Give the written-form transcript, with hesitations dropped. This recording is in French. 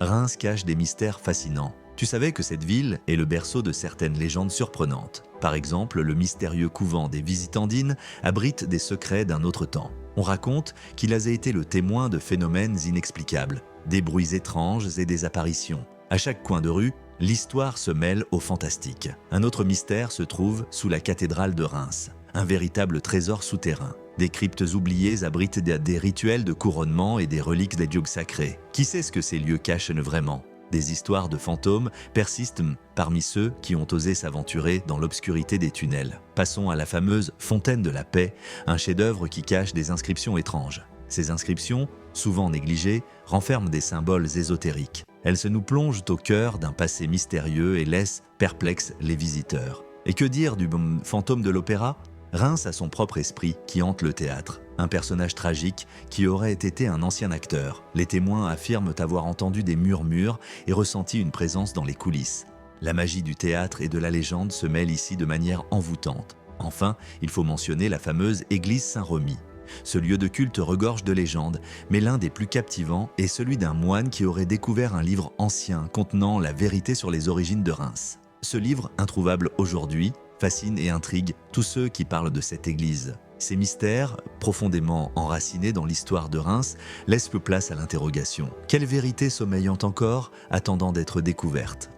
Reims cache des mystères fascinants. Tu savais que cette ville est le berceau de certaines légendes surprenantes. Par exemple, le mystérieux couvent des Visitandines abrite des secrets d'un autre temps. On raconte qu'il a été le témoin de phénomènes inexplicables, des bruits étranges et des apparitions. À chaque coin de rue, l'histoire se mêle au fantastique. Un autre mystère se trouve sous la cathédrale de Reims, un véritable trésor souterrain. Des cryptes oubliées abritent des rituels de couronnement et des reliques des dieux sacrés. Qui sait ce que ces lieux cachent vraiment ? Des histoires de fantômes persistent parmi ceux qui ont osé s'aventurer dans l'obscurité des tunnels. Passons à la fameuse Fontaine de la Paix, un chef-d'œuvre qui cache des inscriptions étranges. Ces inscriptions, souvent négligées, renferment des symboles ésotériques. Elles se nous plongent au cœur d'un passé mystérieux et laissent perplexes les visiteurs. Et que dire du fantôme de l'opéra ? Reims a son propre esprit qui hante le théâtre. Un personnage tragique qui aurait été un ancien acteur. Les témoins affirment avoir entendu des murmures et ressenti une présence dans les coulisses. La magie du théâtre et de la légende se mêle ici de manière envoûtante. Enfin, il faut mentionner la fameuse église Saint-Remy. Ce lieu de culte regorge de légendes, mais l'un des plus captivants est celui d'un moine qui aurait découvert un livre ancien contenant la vérité sur les origines de Reims. Ce livre, introuvable aujourd'hui, fascine et intrigue tous ceux qui parlent de cette église. Ces mystères, profondément enracinés dans l'histoire de Reims, laissent peu place à l'interrogation. Quelle vérité sommeillante encore, attendant d'être découverte ?